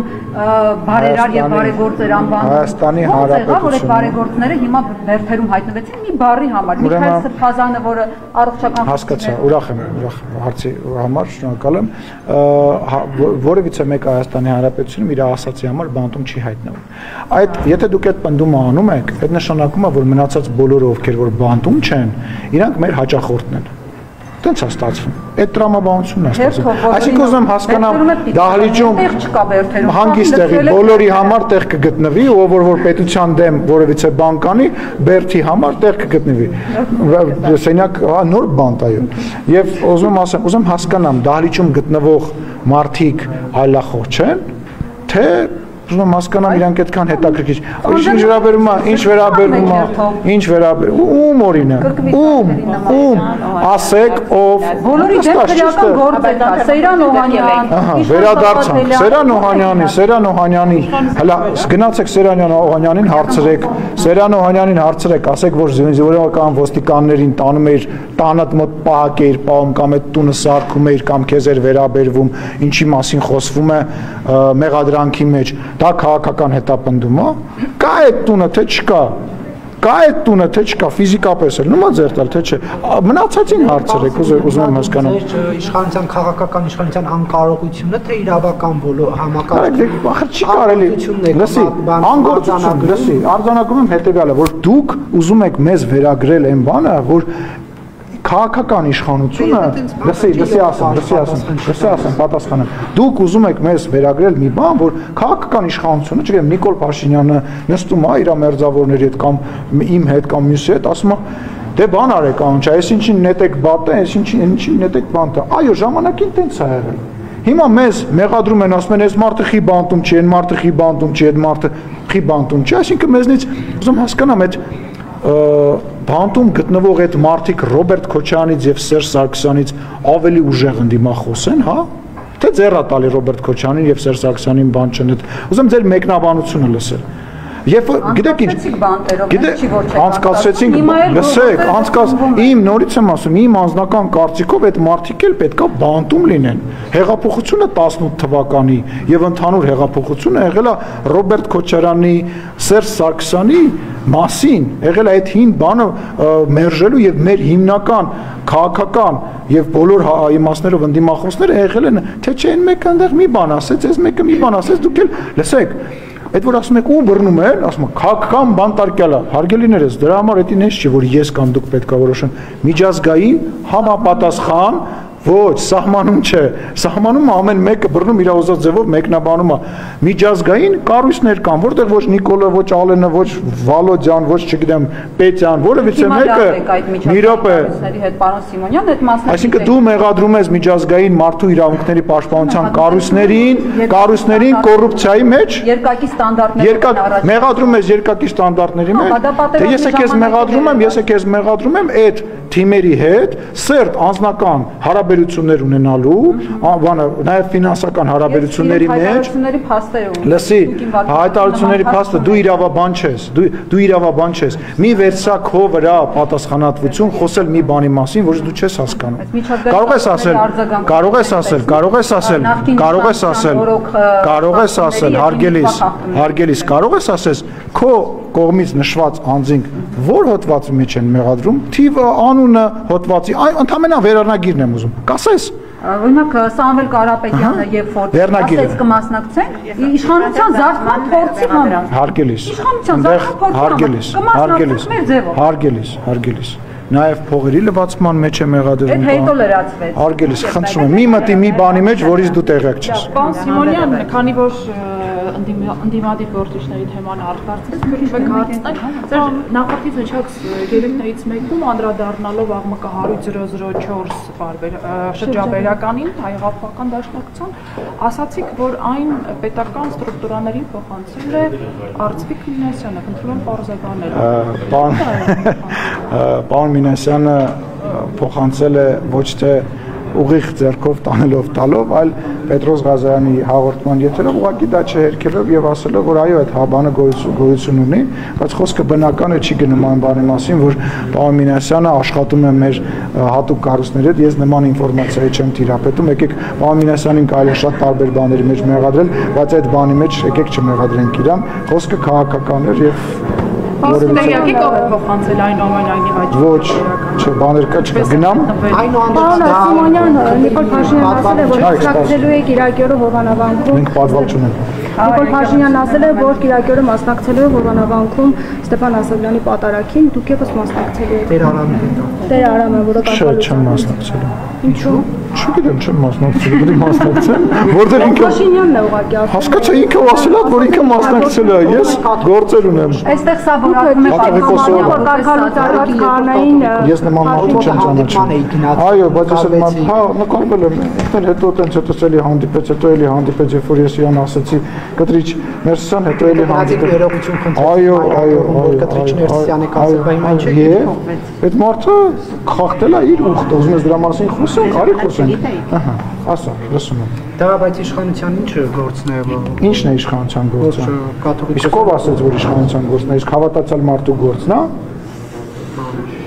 բարերար եւ բարեգործեր անվանում։ Հայաստանի Հանրապետությունը, որ այդ բարեգործները հիմա բերդերում հայտնվեցին մի բառի համար։ Միքայել Սրբազանը, որը առողջական հասկացա, ուրախ եմ հարցի համար, շնորհակալ եմ։ Որևիցե մեկ Հայաստանի Հանրապետությունում իր ասացի համար բանտում չի հայտնվում։ Այդ եթե դուք այդ պնդումը անում եք, այդ նշանակում է, որ մնացած բոլորը ովքեր որ բանտում չեն, իրանք մեր հաճախորդն են։ Տենց է ստացվում։ Այդ տրամաբանությունն է ստացվում։ Այսինքն ուզում հասկանամ դահլիճում հանգիստ տեղի բոլորի համար տեղ կգտնվի, ով որ պետության դեմ որևիցե բան կանի, Բերթի համար տեղ կգտնվի։ Սենյակ նոր բանտ այո։ Եվ ուզում հասկանամ դահլիճում գտնվող մարդիկ այլախոհ չեն, թե ուզում հասկանամ իրանք այդքան հետաքրքիր։ Ինչ վերաբերում ում օրինակ, ում ասեք ով բոլորի դեմ քրեական գործ է դա, Սեյրան Օհանյան, վերադարձանք Սեյրան Օհանյանի, հələ գնացեք Սեյրան Օհանյանին հարցրեք, ասեք որ զինվորական ոստիկաններին տանում էր տանդ մոտ պահակ էր պահում կամ այդ տունը սարքում էր կամ քեզ էր վերաբերվում, ինչի մասին խոսվում է մեղադրանքի մեջ, դա քաղաքական հետապնդում է, կա այդ տունը թե չկա, ֆիզիկապես էլ նոմա ձեր տալ թե չէ, մնացածին հարցրեք, ուզում եմ հասկանալ։ Իշխանության քաղաքական իշխանության անկարողությունը թե իրավական համակարգ։ Չի կարելի, լսի, անգործություն, լսի, արձանագրում եմ հետևյալը, որ դուք ուզում եք մեզ վերագրել այն բանը, որ քաղաքական իշխանությունը, լսի ասեմ, պատասխանեմ։ Դուք ուզում եք մեզ վերագրել մի բան, որ քաղաքական իշխանությունը, չգիտեմ, Նիկոլ Փաշինյանը նստում է իր մերձավորների հետ կամ իմ հետ կամ մյուսի հետ, ասում է, դե բան արեք անչա, այս ինչին նետեք բատը, այս ինչին նետեք բանտը։ Այո, ժամանակին տենց է եղել։ Հիմա մեզ մեղադրում են, ասում են, այս մարդը խի բանտում չի, այն մարդը խի բանտում չի, այդ մարդը խի բանտում չի, այսինքն մեզնից ուզում հասկանամ այդ բանտում գտնվող այդ մարդիկ Ռոբերտ Քոչարյանից եւ Սերժ Սարգսյանից ավելի ուժեղ ընդդիմախոս են, հա? Թե ձեռա տալի Ռոբերտ Քոչարյանին եւ Սերժ Սարգսյանին բան չնետ։ Ուզում ձեր մեկնաբանությունը լսել։ Երբ գիտեք ինչ, անցկացրեցինք, լսեք, իմ նորից եմ ասում, իմ անձնական կարծիքով այդ մարդիկ էլ պետքա բանտում լինեն։ Հեղափոխությունը 18 թվականի եւ ընդհանուր հեղափոխությունը եղել է Ռոբերտ Քոչարյանի, Սերժ Սարգսյանի մասին, եղել է այդ հին բանը մերժելու եւ մեր հիմնական քաղաքական եւ բոլոր իմաստներով ընդդիմախոսները եղել են, թե չէ այն մեկը այնտեղ մի բան ասեց, այս մեկը մի բան ասեց, դուք էլ լսեք, այդ որ ասում եք ու բռնում են, ասում են քաղաքական բանտարկյալը, հարգելիներս, դրա համար դա ինչ չի, որ ես կամ դուք պետք է որոշեն, միջազգային համապատասխան ոչ, սահմանում չէ, սահմանում ամեն մեկը բռնում իր ուզած ձևով մեկնաբանում է, միջազգային կառույցներ կան, որտեղ ոչ Նիկոլը, ոչ Ալենը, ոչ Վալոդյան, ոչ չգիտեմ Պետյան, որևիցե մեկը մի րոպե, այսինքն դու մեղադրում ես միջազգային մարդու իրավունքների պաշտպանության կառույցներին կոռուպցիայի մեջ, երկակի ստանդարտների մեղադրում ես երկակի ստանդարտների մեջ, դե ես քեզ մեղադրում եմ այդ թիմերի հետ սերտ անձնական հարաբերություններ ունենալու, նաև ֆինանսական հարաբերությունների մեջ, լսի, հայտարարությունների փաստը դու իրավաբան չես, մի վերցա քո վրա պատասխանատվություն խոսել մի բանի մասին, որը դու չես հասկանում։ Կարող ես ասել, հարգելիս, կարող ես ասես, քո կողմից նշված անձինք որ հոդվածի մեջ են մեղադրում, թիվը, անունը, հոդվածի, ընդհանրապես վերնագիրն եմ ուզում։ Կասես։ Օրինակ Սամվել Կարապետյանը եւ Ֆորտը ասեց կմասնակցենք իշխանության զարգման փորձի համար։ Հարգելիս։ Նաև փողերի լվացման մեջ է մեղադրվում։ Այդ հետո լրացվեց։ Հարգելիս, խնդրում եմ, մի մտի մի բանի մեջ, որից դու տեղյակ չես։ Պարոն Սիմոնյան, քանի որ ընդդիմադիր գործիչների թեման արտարծվեց, քիչ հարցնենք, ձեր նախորդից հնչած ելույթներից մեկում անդրադառնալով աղմկա 10004 շրջաբերականին հայ-հեղափոխական դաշնակցության, ասացիք, որ այն պետական ստրուկտուրաներին փոխանցել է Արծվիկ Մինասյանը, խնդրում եմ պարզաբանել։ Պարոն Մինասյանը փոխանցել է ոչ թե ուղիղ ձեռքով տանելով տալով, այլ Պետրոս Ղազարյանի հաղորդման եթերով ուղղակի դա չհերքելով եւ ասելով, որ այո, այդ բանը գոյություն ունի, բայց խոսքը բնական է չի գնում այն բանի մասին, որ պարոն Մինասյանը աշխատում է մեր հատուկ կառույցների հետ, ես նման ինֆորմացիայի չեմ տիրապետում, եկեք պարոն Մինասյանին կարելի է շատ տարբեր բաների մեջ մեղադրել, բայց այդ բանի մեջ եկեք չմեղադրենք իրան, խոսքը քաղաքական էր եւ Պարոն փոխանցել այն ամենայնի հաջող։ Ոչ, չէ, բաներ կա, չկա, գնամ։ Պարոն Սիմոնյան, Նիկոլ Փաշինյանն ասել է, որ մասնակցելու է Կիրակյորը հովանավանքում։ Մենք պատվալ չունենք։ Նիկոլ Փաշինյանն ասել է, որ Կիրակյորը մասնակցելու է հովանավանքում Ստեփան Ասատրյանի պատարագին, դուք եւս մասնակցելու եք։ Տեր Արամը, որը Չէ, չեմ մասնակցելու։ Ինչու՞։ Չգիտեմ, չեմ մասնակցելու, դու մասնակցեմ, որտեղ ինքը Փաշինյանն է ուղղակի ասել։ Հասկացա, ինքը ասել է, որ ինքը մասնակցել է, ես գործեր ունեմ։ Այստեղ սա որակում է կարգալուց արված կանային։ Ես նման մարդու չեմ ճանաչում։ Այո, բայց ես այդ հա նկարվել եմ, այդտեղ հետո տենց հետո հանդիպեց, հետո էլի հանդիպեց, երբ որ ես իրան ասացի, կտրիչ Ներսիսյան, հետո էլի հանդիպեց։ Այո, կտրիչ Ներսիսյանը կասել, բայց այն չէ։ Այդ մարդը խախտել է իր ուխտը, ուզում ես դրա մասին խոսենք, արի խոսենք։ Ահա, ասա, լսում եմ։ Դա բայց իշխանության ինչ գործն է։ Ինչն է իշխանության գործը։ Կաթողիկ։ Իսկ ով ասաց, որ իշխանության գործն է, իսկ հավատացյալ մարդու գործն է։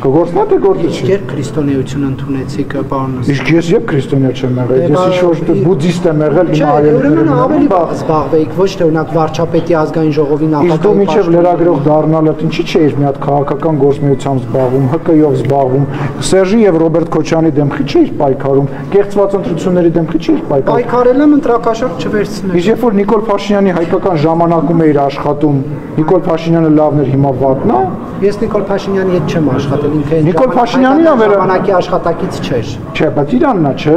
Կգործնա թե գործը չի։ Երբ քրիստոնեություն ընդունեցիք, պարոն։ Իսկ ես երբ քրիստոնյա չեմ եղել, ես ինչ-որ բուդդիստ եմ եղել, հիմա ուրեմն ավելի բաղ զբաղվեիք, ոչ թե օրինակ վարչապետի ազգային ժողովի նախագահի։ Իսկ դու միջև լրագրող դառնալը ինչի՞ չէիր մի հատ քաղաքական գործունեությամբ զբաղվում, ՀԿ-ով զբաղվում, Սերժի եւ Ռոբերտ Քոչյանի դեմքի չէիր պայքարում, կեղծված ընտրությունների դեմքի չէիր պայքարում։ Պայքարել եմ ընտրակաշառք չվերցնել։ Իսկ երբ որ Նիկոլ Փաշինյանի հայկական ժամանակում էիր աշխատում, Նիկոլ Փաշինյանը լավն էր, հիմա վատն է։ Ես Նիկոլ Փաշինյանի հետ չեմ աշխատել, ինքը Նիկոլ Փաշինյանին ա վերա ժամանակի աշխատակից չէր։ Չէ, բայց Իրանն է, չէ։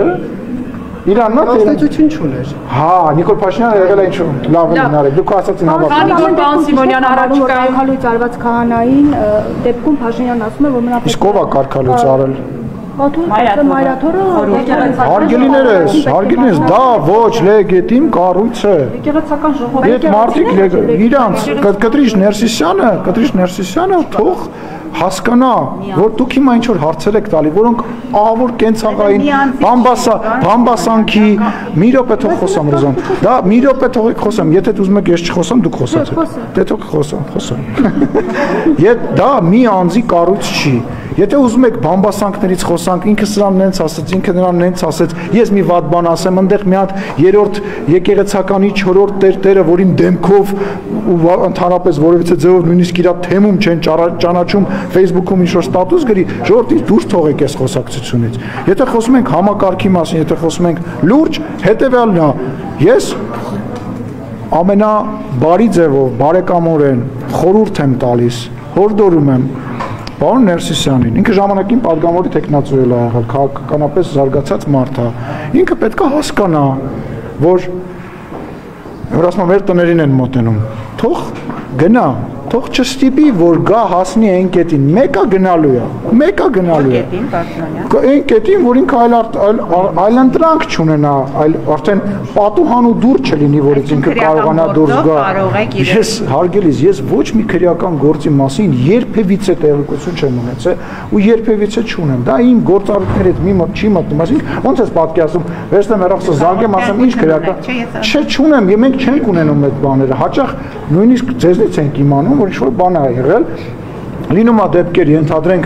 Իրանն է Կոնստիտուցիոն չուներ։ Հա, Նիկոլ Փաշինյանը եղել է ինչ լավ է գնարել։ Դուք ասացին հավաքել։ Պարոն Սիմոնյան առաջիկայում կարգալույց արված քահանային դեպքում Փաշինյանն ասում է, որ մնա Իսկ ով է կարգալույց արել։ Մայրաթորը Հարգելինես, դա ոչ լեգիտիմ կառույց է։ եկեղեցական ժողովի Այդ մարդիկ իրանց Կտրիչ Ներսիսյանը թող հասկանա, որ դուք հիմա ինչ որ հարցեր եք տալի, որոնք ահավոր կենցաղային, բամբասանքի, մի րոպե թող խոսամ Ռոզան։ Դա մի րոպե թողեք խոսեմ, եթե դու ուզում եք ես չխոսամ, դուք խոսացեք։ Դե թող խոսամ։ Դա մի անձի կառույց չի։ Եթե ուզում եք բամբասանքներից խոսանք, ինքը սրան նենց ասեց, ինքը նրան նենց ասեց, ես մի վատ բան ասեմ, այնտեղ մի հատ երրորդ եկեղեցականի 4-րդ տերը, որ իմ դեմքով ու ընդհանրապես որևիցե ձևով նույնիսկ իր թեմում չեն ճանաչում, Facebook-ում ինչ-որ ստատուս գրի, ժողովրդից դուրս թողեք այս խոսակցությունից։ Եթե խոսում ենք համակարգի մասին, եթե խոսում ենք լուրջ, հետևյալն է, ես ամենաբարի ձևով, բարեկամորեն խորհուրդ եմ տալիս, հորդորում եմ Պարոն Ներսիսյանին, ինքը ժամանակին падգամորի տեխնացու է եղել, քաղաքականապես զարգացած մարդ է։ Ինքը պետք է հասկանա, որ ասում մեր տներին են մոտենում։ Թող գնա, թող չստիպի, որ գա հասնի այն կետին, մեկը գնալու է։ Այն կետին, որ ինքը այլ ընտրանք չունենա, այլ արդեն պատուհան ու դուր չլինի, որից ինքը կարողանա դուրս գա։ Ես հարգելիս, ես ոչ մի քրեական գործի մասին երբևիցե տեղեկություն չեմ ունեցել ու երբևիցե չունեմ։ Դա իմ գործառույթների հետ մի մոտ չի մտնում, այսինքն ոնց ես պատկերացնում, վերցնեմ հեռախոսը զանգեմ, ասեմ ինչ քրեական։ Չէ, չունեմ, մենք չենք ունենում այդ բաները։ Հաճախ նույնիսկ ձեզնից ենք իմանում, որ ինչ-որ բան է եղել, լինում է դեպքեր, ենթադրենք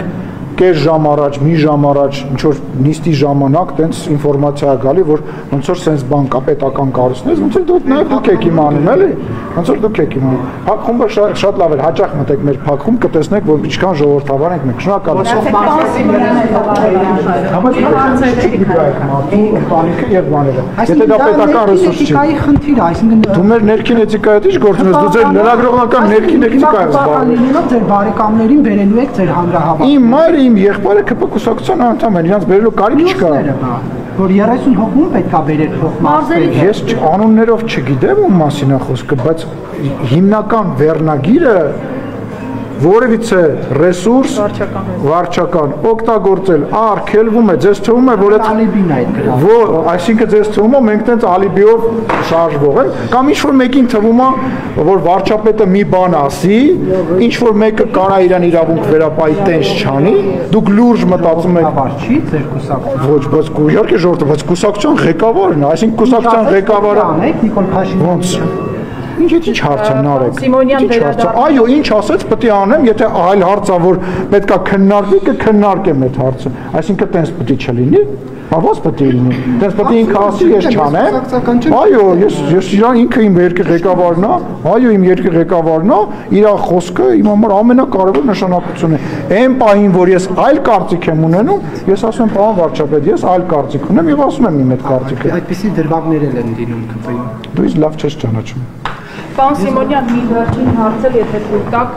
կես ժամ առաջ, մի ժամ առաջ, ինչ-որ նիստի ժամանակ տենց ինֆորմացիա է գալի, որ ոնց որ սենց բան կա պետական կառույցներից, ոնց որ նաև դուք եք իմանում, էլի, ոնց որ դուք եք իմանում։ Փակ խումբը շատ լավ է, հաճախ մտեք մեր փակ խումբ, կտեսնեք, որ ինչքան ժողովրդավար ենք մենք, շնորհակալ։ Դու մեր ներքին էթիկայի հետ ի՞նչ գործ ունես, դու ձեր լրագրողական ներքին էթիկայով զբաղվում։ Ձեր բարեկամներին բերելու եք ձեր հանրահավաք։ Իմ մայրը, իմ եղբայրը ԿՊ կուսակցության անդամ են, իրանց բերելու կարիք չկա։ Որ 30 հոգում պետք է բերել փոխմասներ։ Ես անուններով չգիտեմ ում մասին է խոսքը, բայց հիմնական վերնագիրը որևիցե ռեսուրս վարչական օգտագործել, արգելվում է, ձեզ թվում է, որ այդ ալիբին այդ գրավ։ Այսինքն ձեզ թվում է մենք տենց ալիբիով շարժվող ենք, կամ ինչ որ մեկին թվում է, որ վարչապետը մի բան ասի, ինչ որ մեկը կարա իրան իրավունք վերապայի տենց չանի, դուք լուրջ մտածում եք չի ձեր կուսակցությունը։ Ոչ, բայց իհարկե ժողովուրդը, բայց կուսակցության ղեկավարն է, այսինքն կուսակցության ղեկավարը Նիկոլ Փաշինյանը։ ոնց Ինչ հարց է Նարեկ։ Սիմոնյան վերադառնում։ Այո, ինչ ասեց, պետք է անեմ, եթե այլ հարց է, որ պետքա քննարկվի, կքննարկեմ այդ հարցը։ Այսինքն տենց պետք է չլինի։ Բավարար պետք է լինի։ Տենց պետք է ինքը ասի, ես չանեմ։ Այո, ես իրան ինքը իմ երկրի ղեկավարն է, այո, իմ երկրի ղեկավարն է, իր խոսքը իմ համար ամենակարևոր նշանակություն է։ Այն պահին, որ ես այլ կարծիք եմ ունենում, ես ասում եմ, պարոն վարչապետ, ես այլ կարծիք ունեմ եւ ասում եմ իմ այդ կարծիքը։ Այդպիսի դրվագներ են լինում ԿՊ-ում։ Դու ինձ լավ չես ճանաչում։ Պարոն Սիմոնյան, մի վերջին հարցել, եթե թույլ տաք,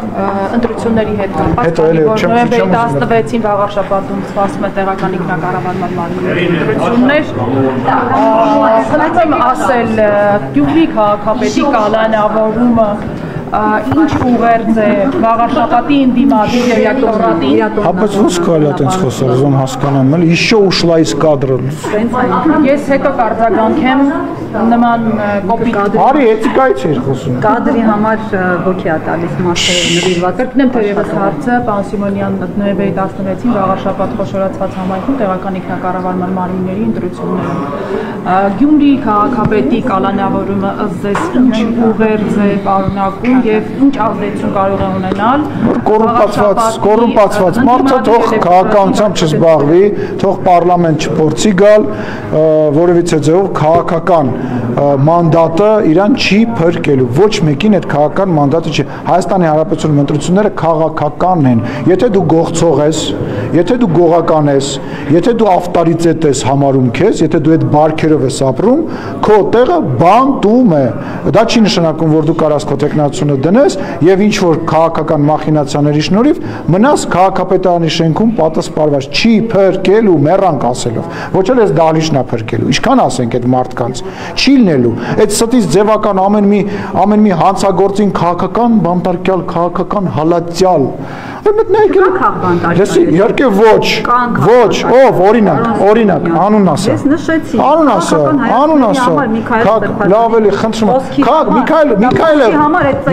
ընտրությունների հետ կապված, որ նոյեմբերի 16-ին վաղ շաբաթում սպասվում է տեղական ինքնակառավարման մարմինների ընտրություններ, խնդրում ասել Գյումրի քաղաքապետի կալանավորումը ինչ ուղերձ է վաղաշաբաթի ընդդիմադիր էլեկտորատին։ Բայց ոնց կարելի է այդպես խոսել, ուզում հասկանամ, էլի еще ушла из кадра։ Ես հետո կարձագանքեմ նման կոպիտ։ Արի էթիկայից էիր խոսում։ Կադրի համար ոգի է տալիս մասը նվիրված։ Կրկնեմ թերևս հարցը, պարոն Սիմոնյան, նոյեմբերի 16-ին վաղաշաբաթ խոշորացված համայնքում տեղական ինքնակառավարման մարմինների ընտրություններում։ Գյումրի քաղաքապետի կալանավորումը ըստ ձեզ ինչ ուղերձ է պարունակում եւ ինչ ազդեցություն կարող է ունենալ կոռումպացված մարդը թող քաղաքականությամբ չզբաղվի, թող պարլամենտ չփորձի գալ, որևիցե ձևով քաղաքական մանդատը իրան չի փրկելու, ոչ մեկին այդ քաղաքական մանդատը չի։ Հայաստանի Հանրապետությունում ընտրությունները քաղաքական են։ Եթե դու գողցող ես, եթե դու գողական ես, եթե դու ավտորիտետ ես համարում քեզ, եթե դու այդ բարքերով ես ապրում, քո տեղը բանտում է։ Դա չի նշանակում, որ դու կարաս քո տեխնացությունը դնես եւ ինչ որ քաղաքական մախինացիաների շնորհիվ մնաս քաղաքապետարանի շենքում պատասպարված, չի փրկելու մեռանք ասելով։ Ոչ էլ էս դահլիճն է փրկելու։ Ինչքան ասենք այդ մարդկանց, չի լինելու։ Այդ ստից ձևական ամեն մի հանցագործին քաղաքական բանտարկյալ, քաղաքական հալածյալ Լսի, իհարկե ոչ, ով, օրինակ, անուն ասա։ Ես նշեցի։ Անուն ասա։ Լավ էլի, խնդրում եմ։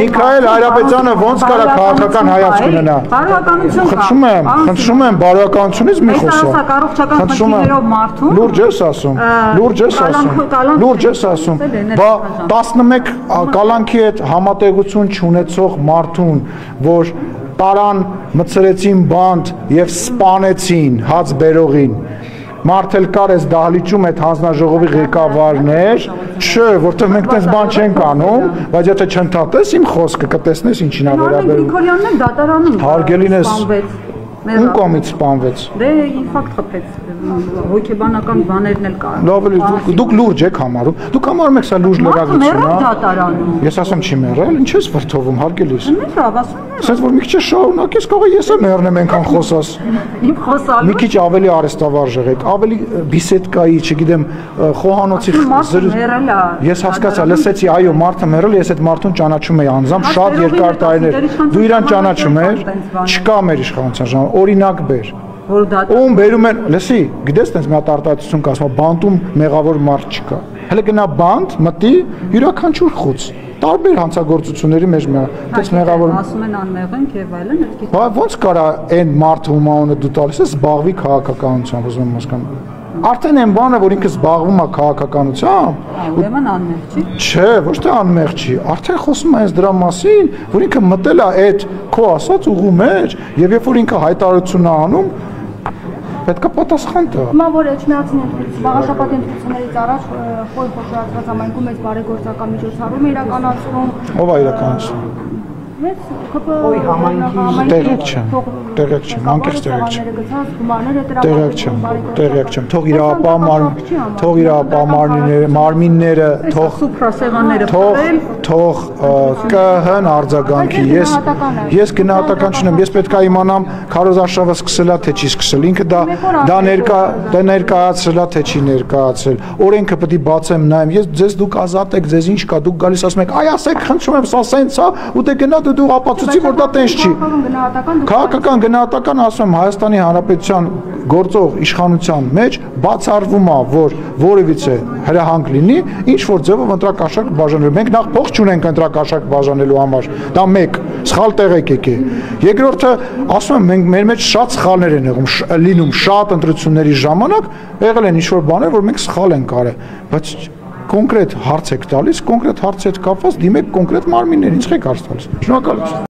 Միքայել Հայրապետյանը ոնց կարա քաղաքական հայացք ունենա։ Խնդրում եմ, բարոյականությունից մի խոսա։ Լուրջ ես ասում։ Բա 11 կալանքի հետ համատեղություն չունեցող մարդուն, որ տարան մցրեցին բանտ եւ սպանեցին հաց բերողին Մարթել կար էս դահլիճում այդ հանձնաժողովի ղեկավարներ, չէ, որտեղ մենք այդպես բան չենք անում, բայց եթե չընդհատես իմ խոսքը, կտեսնես ինչին է վերաբերում։ Գրիգորյանն էլ դատարանում հարգելին ես ում կողմից սպանվեց։ Դե ինֆակտ խփեց, հոգեբանական բաներն էլ կար։ Լավ էլի, դուք լուրջ եք համարում։ Դուք համարում եք սա լուրջ լրագրություն, հա։ Դատարանում։ Ես ասեմ չի մեռել, ինչ ես վրթովում, հարգելիս։ Լավ, ասում եմ։ Ասես որ մի քիչ շարունակես, կարող ես եմ մեռնեմ այնքան խոսաս։ Իմ խոսալու։ Մի քիչ ավելի արեստավարժ եղեք, ավելի բիսեդկայի, չգիտեմ, խոհանոցի Ես հասկացա, լսեցի, այո, մարդը մեռել, ես այդ մարդուն ճանաչում եի անձամբ շատ երկար տարիներ։ Դու իրան ճանաչում ես, չկա մեր իշխանության ժամանակ, օրինակ բեր։ Ում բերում են, լսի, գիտես, տենց մի հատ արտահայտություն կա, ասում բանտում մեղավոր մարդ չկա։ Հələ գնա բանտ, մտի, յուրաքանչյուր խոց։ Տարբեր հանցագործությունների մեջ տես մեղավոր ասում են անմեղ ենք եւ այլն, այդ Բա ո՞նց կարա այն մարդը ում անունը դու տալիս ես զբաղվի քաղաքականությամբ, ուզում եմ հասկանալ։ Արդեն այն բանը, որ ինքը զբաղվում է քաղաքականությամբ, ուրեմն անմեղ չի։ Չէ, ոչ թե անմեղ չի, արդեն խոսում է հենց դրա մասին, որ ինքը մտել է այդ քո ասած ուղու մեջ, եւ երբ որ ինքը հայտարարություն է անում, պետք է պատասխան տա։ Հիմա որ Էջմիածին վաղաշաբաթի ընտրություններից առաջ խոր խոշորացված համայնքում մեծ բարեգործական միջոցառում է իրականացվում։ Ո՞վ է իրականացնում։ Մեծ ԿՊ տեղեկ չեմ, անկեղծ տեղեկ չեմ։ Տեղեկ չեմ, թող իրապահ մարմինները, թող ԿՀ-ն արձագանքի։ Ես գնահատական չունեմ, ես պետք է իմանամ քարոզարշավը սկսել է, թե չի սկսել։ Ինքը դա ներկայացրել է, թե չի ներկայացրել։ Օրենքը պետք է բացեմ նայեմ։ Ես ձեզ դուք ազատ եք, ձեզ ինչ կա, դուք գալիս ասում եք, այ ասեք, խնդրում եմ, սա սենց է, ու դե գնա դու ապացուցի, որ դա տենց չի։ Քաղաքական գնահատական, ասում եմ, Հայաստանի Հանրապետության գործող իշխանության մեջ բացառվում է, որ որևիցե հրահանգ լինի, ինչ որ ձևով ընտրակաշառք բաժանելու։ Մենք նախ փող չունենք ընտրակաշառք բաժանելու համար։ Դա մեկ, սխալ տեղեք եկե։ Երկրորդը, ասում եմ, մենք մեր մեջ շատ սխալներ են լինում շատ ընտրությունների ժամանակ, եղել են ինչ որ բաներ, որ մենք սխալ ենք արել, բայց կոնկրետ հարց եք տալիս, կոնկրետ հարցի հետ կապված դիմեք կոնկրետ մարմիններին, ինչ եք հարց տալիս։ Շնորհակալություն։